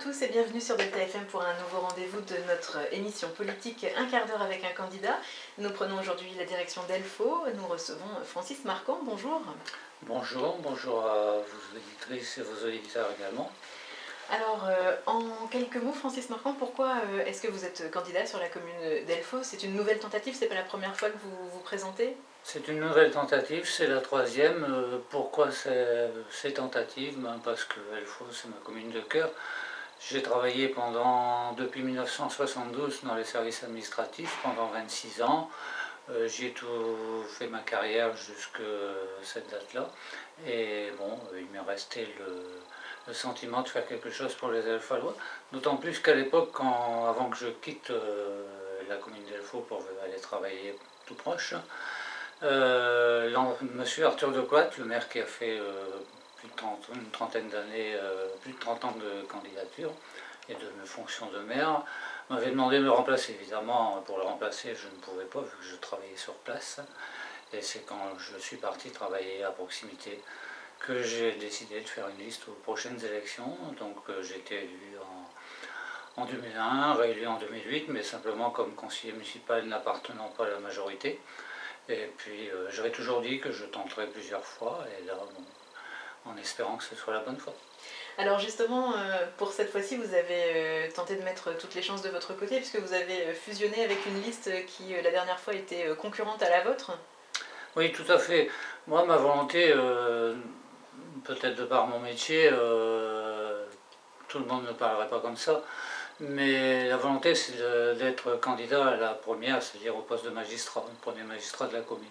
tous et bienvenue sur Delta FM pour un nouveau rendez-vous de notre émission politique Un quart d'heure avec un candidat. Nous prenons aujourd'hui la direction d'Elfo. Nous recevons Francis Marquand. Bonjour. Bonjour, bonjour à vos auditrices et vos auditeurs également. Alors, en quelques mots, Francis Marquand, pourquoi est-ce que vous êtes candidat sur la commune d'Elfo? C'est une nouvelle tentative, c'est pas la première fois que vous vous présentez? C'est une nouvelle tentative, c'est la troisième. Pourquoi ces tentatives? Parce que Elfo, c'est ma commune de cœur. J'ai travaillé depuis 1972 dans les services administratifs pendant 26 ans. J'y ai tout fait ma carrière jusqu'à cette date-là. Et bon, il m'est resté le sentiment de faire quelque chose pour les Elfalois. D'autant plus qu'à l'époque, avant que je quitte la commune d'Elfo pour aller travailler tout proche, Monsieur Arthur Decloît, le maire qui a fait une trentaine d'années, plus de 30 ans de candidature et de fonction de maire, m'avait demandé de me remplacer. Évidemment, pour le remplacer, je ne pouvais pas, vu que je travaillais sur place. Et c'est quand je suis parti travailler à proximité que j'ai décidé de faire une liste aux prochaines élections. Donc j'ai été élu en 2001, réélu en 2008, mais simplement comme conseiller municipal n'appartenant pas à la majorité. Et puis j'aurais toujours dit que je tenterais plusieurs fois, et là, bon, en espérant que ce soit la bonne fois. Alors justement, pour cette fois-ci, vous avez tenté de mettre toutes les chances de votre côté, puisque vous avez fusionné avec une liste qui, la dernière fois, était concurrente à la vôtre. Oui, tout à fait. Moi, ma volonté, peut-être de par mon métier, tout le monde ne parlerait pas comme ça, mais la volonté, c'est d'être candidat à la première, c'est-à-dire au poste de magistrat, le premier magistrat de la commune.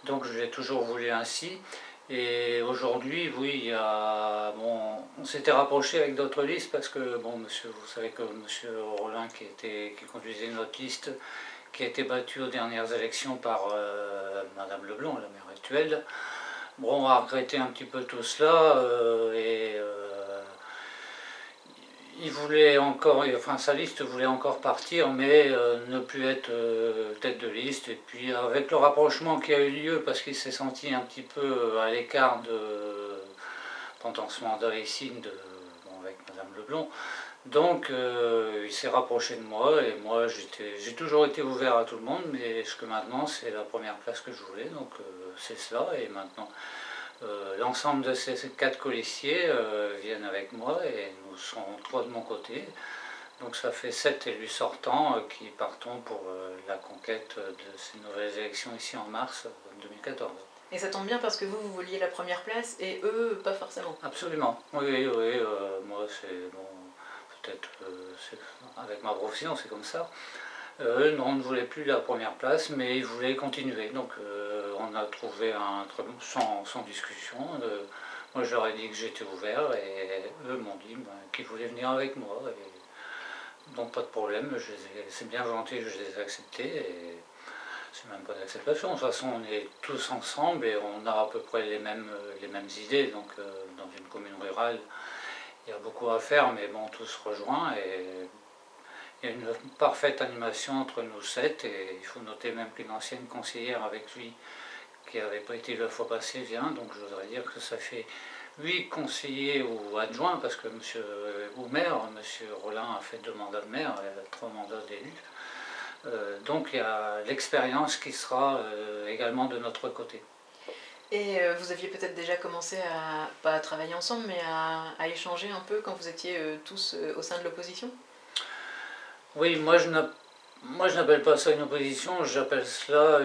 Donc je l'ai toujours voulu ainsi. Et aujourd'hui, oui, bon, on s'était rapproché avec d'autres listes parce que, bon, vous savez que monsieur Rollin, qui conduisait notre liste, qui a été battu aux dernières élections par madame Leblanc, la maire actuelle, bon, on a regretté un petit peu tout cela il voulait encore, enfin sa liste voulait encore partir, mais ne plus être tête de liste. Et puis avec le rapprochement qui a eu lieu, parce qu'il s'est senti un petit peu à l'écart pendant ce mandat ici avec madame Leblanc, donc il s'est rapproché de moi, et moi j'ai toujours été ouvert à tout le monde, mais ce que maintenant c'est la première place que je voulais, donc c'est cela. Et maintenant l'ensemble de ces 4 colistiers viennent avec moi, et nous serons 3 de mon côté. Donc ça fait 7 élus sortants qui partons pour la conquête de ces nouvelles élections ici en mars 2014. Et ça tombe bien parce que vous vouliez la première place et eux, pas forcément. Absolument, oui, oui, moi c'est bon, peut-être avec ma profession c'est comme ça. Eux on ne voulait plus la première place, mais ils voulaient continuer. Donc on a trouvé sans discussion. Moi je leur ai dit que j'étais ouvert, et eux m'ont dit qu'ils voulaient venir avec moi. Et donc pas de problème, c'est bien gentil, je les ai acceptés. Et c'est même pas d'acceptation, de toute façon on est tous ensemble et on a à peu près les mêmes idées. Donc dans une commune rurale, il y a beaucoup à faire, mais bon, tout se rejoint, et il y a une parfaite animation entre nous 7. Et il faut noter même qu'une ancienne conseillère avec lui, qui n'avait pas été la fois passée, vient. Donc je voudrais dire que ça fait 8 conseillers ou adjoints, parce que ou maire, monsieur Rollin a fait 2 mandats de maire et 3 mandats d'élu. Donc il y a l'expérience qui sera également de notre côté. Et vous aviez peut-être déjà commencé pas à travailler ensemble, mais à échanger un peu quand vous étiez tous au sein de l'opposition? Oui, moi je n'appelle pas ça une opposition, j'appelle cela,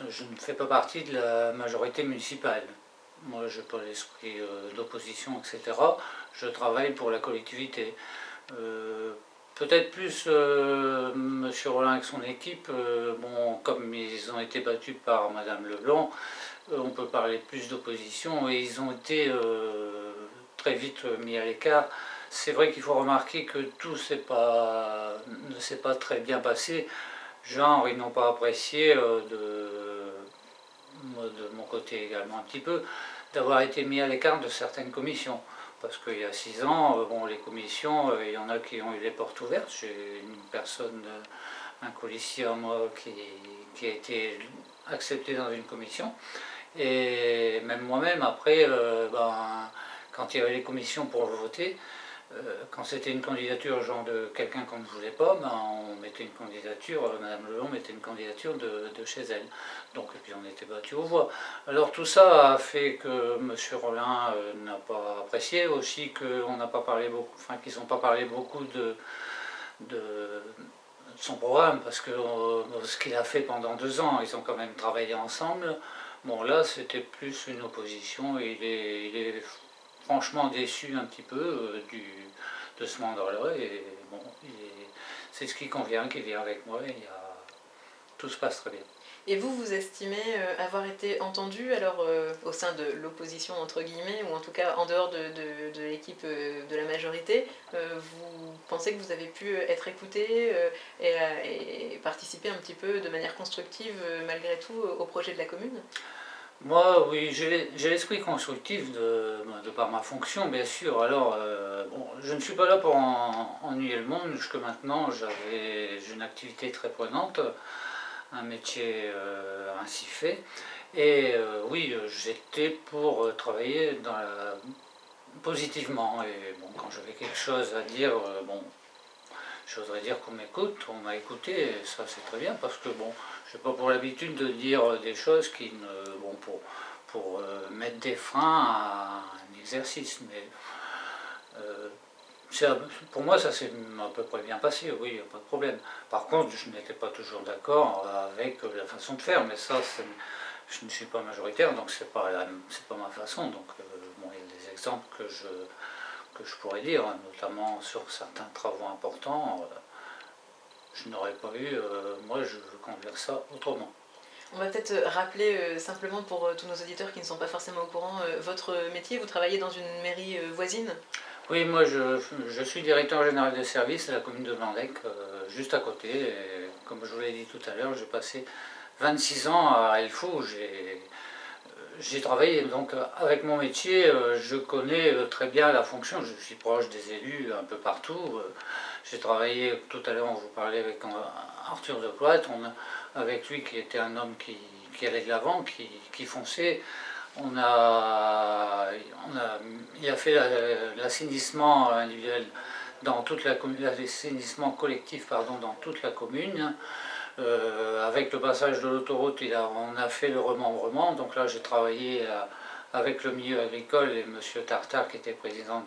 je ne fais pas partie de la majorité municipale. Moi je n'ai pas l'esprit d'opposition, etc. Je travaille pour la collectivité. Peut-être plus M. Rollin avec son équipe, bon, comme ils ont été battus par Madame Leblanc, on peut parler plus d'opposition, et ils ont été très vite mis à l'écart. C'est vrai qu'il faut remarquer que tout ne s'est pas très bien passé. Genre, ils n'ont pas apprécié de mon côté également un petit peu, d'avoir été mis à l'écart de certaines commissions. Parce qu'il y a 6 ans, bon, les commissions, il y en a qui ont eu les portes ouvertes. J'ai une personne, un colistier à moi, qui a été accepté dans une commission. Et même moi-même, après, quand il y avait les commissions pour voter, quand c'était une candidature genre de quelqu'un qu'on ne voulait pas, ben, on mettait une candidature, Madame Lelon mettait une candidature de chez elle. Donc, et puis on était battu aux voix. Alors tout ça a fait que M. Rollin n'a pas apprécié, aussi qu'on n'a pas parlé beaucoup, enfin qu'ils n'ont pas parlé beaucoup de son programme, parce que ce qu'il a fait pendant 2 ans, ils ont quand même travaillé ensemble. Bon, là, c'était plus une opposition, et il est franchement déçu un petit peu de ce mandat-là, et bon, c'est ce qui convient, qu'il vient avec moi, et tout se passe très bien. Et vous, vous estimez avoir été entendu alors au sein de l'opposition entre guillemets, ou en tout cas en dehors de l'équipe de la majorité, vous pensez que vous avez pu être écouté et participer un petit peu de manière constructive malgré tout au projet de la commune? Moi, oui, j'ai l'esprit constructif de par ma fonction, bien sûr. Alors, bon, je ne suis pas là pour ennuyer le monde. Jusque maintenant, j'ai une activité très prenante, un métier ainsi fait. Et oui, j'étais pour travailler positivement. Et bon, quand j'avais quelque chose à dire, bon, j'oserais dire qu'on m'écoute, on m'a écouté, et ça c'est très bien, parce que bon, j'ai pas pour l'habitude de dire des choses qui ne, bon, pour mettre des freins à un exercice, mais euh, pour moi ça s'est à peu près bien passé, oui, il n'y a pas de problème. Par contre, je n'étais pas toujours d'accord avec la façon de faire, mais ça, je ne suis pas majoritaire, donc c'est pas ma façon, donc bon, il y a des exemples que je pourrais dire, notamment sur certains travaux importants. Je n'aurais pas eu, moi je veux conduire ça autrement. On va peut-être rappeler simplement pour tous nos auditeurs qui ne sont pas forcément au courant votre métier. Vous travaillez dans une mairie voisine? Oui, moi je suis directeur général des services à la commune de Blandec, juste à côté. Et comme je vous l'ai dit tout à l'heure, j'ai passé 26 ans à Elfou. J'ai travaillé donc avec mon métier, je connais très bien la fonction, je suis proche des élus un peu partout. J'ai travaillé tout à l'heure, on vous parlait avec Arthur de Cloît, avec lui qui était un homme qui allait de l'avant, qui fonçait. Il a fait l'assainissement individuel dans toute la commune, l'assainissement collectif pardon, dans toute la commune. Avec le passage de l'autoroute, on a fait le remembrement. Donc là, j'ai travaillé avec le milieu agricole et M. Tartare, qui était président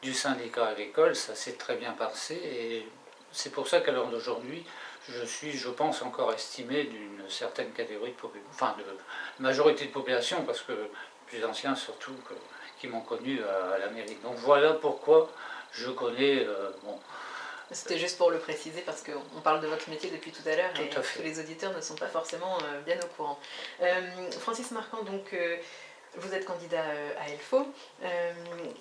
du syndicat agricole. Ça s'est très bien passé. Et c'est pour ça qu'à l'heure d'aujourd'hui, je suis, je pense, encore estimé d'une certaine catégorie de population, enfin de majorité de population, parce que plus anciens surtout, qui m'ont connu à la mairie. Donc voilà pourquoi je connais, bon, C'était juste pour le préciser parce qu'on parle de votre métier depuis tout à l'heure et tout à fait. tous les auditeurs ne sont pas forcément bien au courant. Francis Marquand, donc vous êtes candidat à Elfo.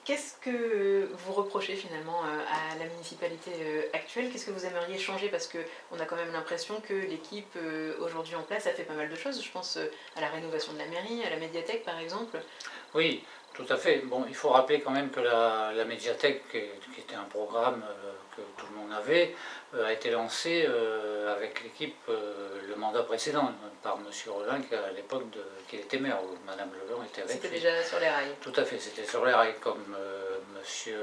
Qu'est-ce que vous reprochez finalement à la municipalité actuelle? Qu'est-ce que vous aimeriez changer? Parce qu'on a quand même l'impression que l'équipe aujourd'hui en place a fait pas mal de choses. Je pense à la rénovation de la mairie, à la médiathèque par exemple. Oui, tout à fait. Bon, il faut rappeler quand même que la médiathèque, qui était un programme que tout le monde avait, a été lancé avec l'équipe le mandat précédent par M. Rollin, à l'époque qu'il était maire, où Mme Leblanc était avec C'était lui. déjà sur les rails. Tout à fait, c'était sur les rails, comme M.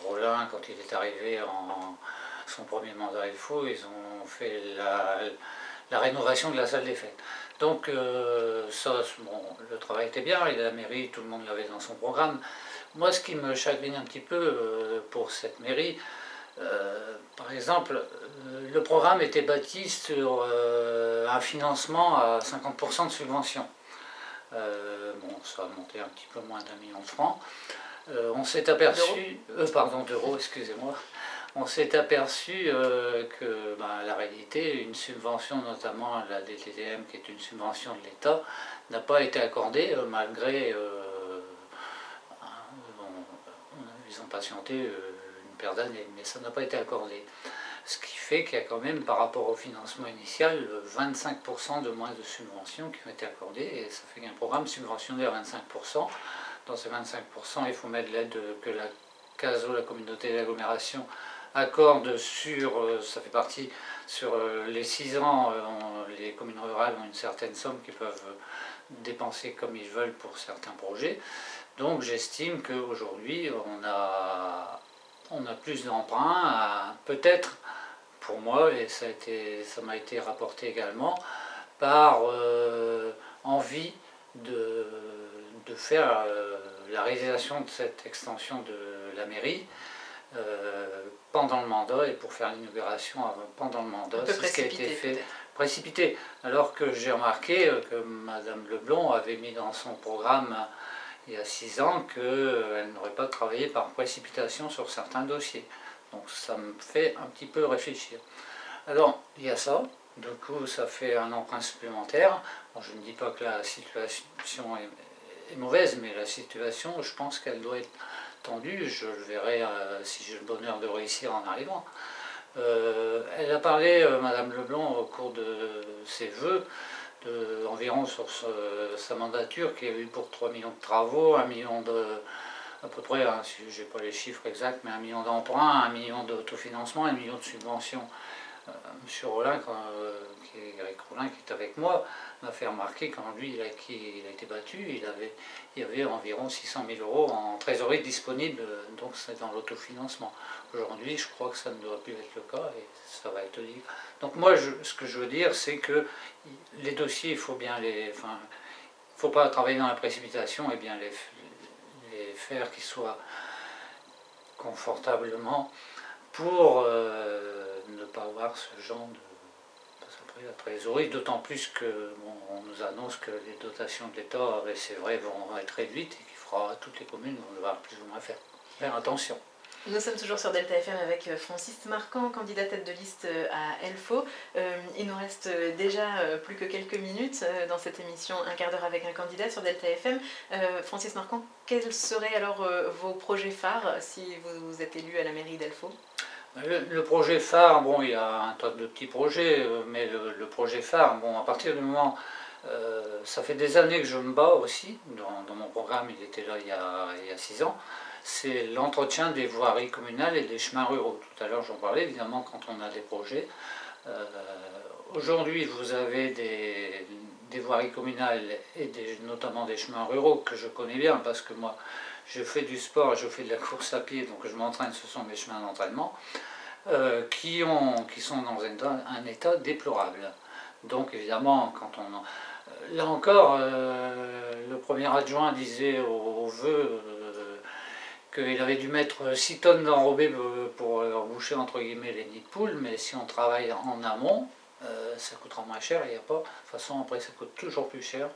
Rollin, quand il est arrivé en son premier mandat FO, ils ont fait la rénovation de la salle des fêtes. Donc ça, bon, le travail était bien, et la mairie, tout le monde l'avait dans son programme. Moi, ce qui me chagrine un petit peu pour cette mairie, par exemple, le programme était bâti sur un financement à 50% de subvention. Bon, ça a monté un petit peu moins d'1 million de francs. On s'est aperçu, pardon, d'euros, excusez-moi. On s'est aperçu que la réalité, une subvention, notamment la DTTM, qui est une subvention de l'État, n'a pas été accordée malgré. Ils ont patienté une paire d'années, mais ça n'a pas été accordé. Ce qui fait qu'il y a quand même, par rapport au financement initial, 25% de moins de subventions qui ont été accordées, et ça fait qu'un programme subventionné à 25%. Dans ces 25%, il faut mettre l'aide que la CASO, la communauté d'agglomération, accorde sur, ça fait partie, sur les 6 ans, les communes rurales ont une certaine somme qu'ils peuvent dépenser comme ils veulent pour certains projets. Donc j'estime qu'aujourd'hui, on a on a plus d'emprunts, peut-être pour moi, et ça m'a été rapporté également, par envie de faire la réalisation de cette extension de la mairie pendant le mandat et pour faire l'inauguration pendant le mandat. C'est ce qui a été fait. Précipité, alors que j'ai remarqué que Madame Leblond avait mis dans son programme il y a 6 ans qu'elle n'aurait pas travaillé par précipitation sur certains dossiers. Donc ça me fait un petit peu réfléchir. Alors, il y a ça, du coup ça fait un emprunt supplémentaire. Bon, je ne dis pas que la situation est mauvaise, mais la situation, je pense qu'elle doit être tendue. Je le verrai si j'ai le bonheur de réussir en arrivant. Elle a parlé, Madame Leblond, au cours de ses vœux, environ sur sa mandature, qui a eu pour 3 millions de travaux, 1 million de, à peu près, hein, si je n'ai pas les chiffres exacts, mais 1 million d'emprunts, 1 million d'autofinancement, 1 million de subventions. Monsieur Rollin, Eric Rollin, qui est avec moi, m'a fait remarquer quand lui, il a été battu, il y avait environ 600 000 euros en trésorerie disponible, donc c'est dans l'autofinancement. Aujourd'hui, je crois que ça ne doit plus être le cas et ça va être libre. Donc moi, ce que je veux dire, c'est que les dossiers, il faut bien les... Enfin, il ne faut pas travailler dans la précipitation et bien les faire qu'ils soient confortablement pour ne pas avoir ce genre de... Après, la trésorerie, d'autant plus que bon, on nous annonce que les dotations de l'État, c'est vrai, vont être réduites et qu'il fera toutes les communes vont devoir plus ou moins faire attention. Nous sommes toujours sur Delta FM avec Francis Marquand, candidat tête de liste à Elfo. Il nous reste déjà plus que quelques minutes dans cette émission Un quart d'heure avec un candidat sur Delta FM. Francis Marquand, quels seraient alors vos projets phares si vous êtes élu à la mairie d'Elfo? Le projet phare, bon, il y a un tas de petits projets, mais le projet phare, bon, à partir du moment... ça fait des années que je me bats aussi, dans mon programme, il était là il y a 6 ans, c'est l'entretien des voiries communales et des chemins ruraux. Tout à l'heure j'en parlais, évidemment, quand on a des projets. Aujourd'hui, vous avez des voiries communales et notamment des chemins ruraux que je connais bien, parce que moi, je fais du sport, je fais de la course à pied, donc je m'entraîne, ce sont mes chemins d'entraînement, qui sont dans un état déplorable. Donc évidemment, quand on... Là encore, le premier adjoint disait au vœu qu'il avait dû mettre 6 tonnes d'enrobés pour boucher entre guillemets les nids de poules, mais si on travaille en amont, ça coûtera moins cher, il n'y a pas, de toute façon après ça coûte toujours plus cher.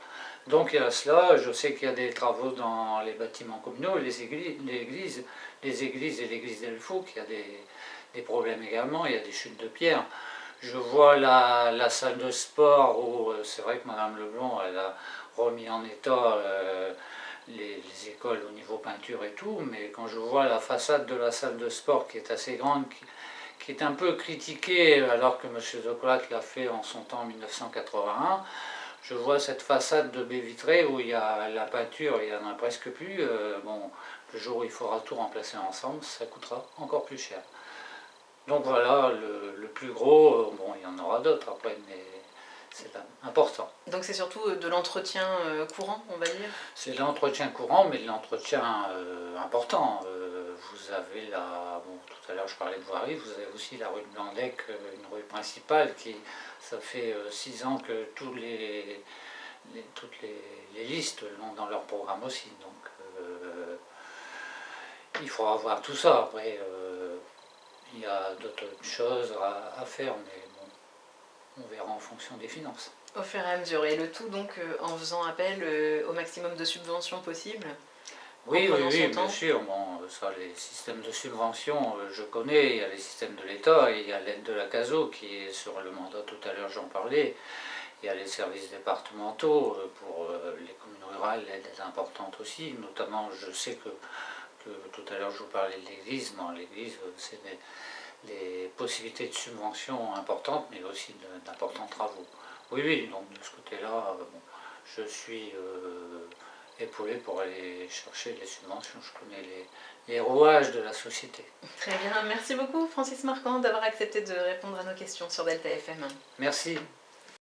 Donc il y a cela, je sais qu'il y a des travaux dans les bâtiments communaux, les églises et l'église d'Elfo, qui a des problèmes également, il y a des chutes de pierre. Je vois la salle de sport où c'est vrai que Madame Leblond, elle a remis en état les écoles au niveau peinture et tout, mais quand je vois la façade de la salle de sport qui est assez grande, qui est un peu critiquée alors que M. Zocolat l'a fait en son temps en 1981, je vois cette façade de baies vitrées où il y a la peinture, il n'y en a presque plus. Bon, le jour où il faudra tout remplacer ensemble, ça coûtera encore plus cher. Donc voilà, le plus gros, bon il y en aura d'autres après, mais c'est important. Donc c'est surtout de l'entretien courant, on va dire? C'est de l'entretien courant, mais de l'entretien important. Vous avez bon, tout à l'heure je parlais de voirie, vous avez aussi la rue de Blandec, une rue principale qui, ça fait 6 ans que toutes les listes l'ont dans leur programme aussi. Donc il faudra voir tout ça. Après, il y a d'autres choses à faire, mais bon, on verra en fonction des finances. Au fur et à mesure, et le tout donc en faisant appel au maximum de subventions possibles? Oui, bien sûr. Bon, ça, les systèmes de subvention, je connais. Il y a les systèmes de l'État, et il y a l'aide de la CASO qui est sur le mandat, tout à l'heure j'en parlais. Il y a les services départementaux pour les communes rurales, l'aide est importante aussi. Notamment, je sais que tout à l'heure je vous parlais de l'église. Dans l'église, c'est des possibilités de subvention importantes, mais aussi d'importants travaux. Oui, donc de ce côté-là, bon, je suis épaulé pour aller chercher les subventions. Je connais les rouages de la société. Très bien, merci beaucoup Francis Marquand d'avoir accepté de répondre à nos questions sur Delta FM. Merci.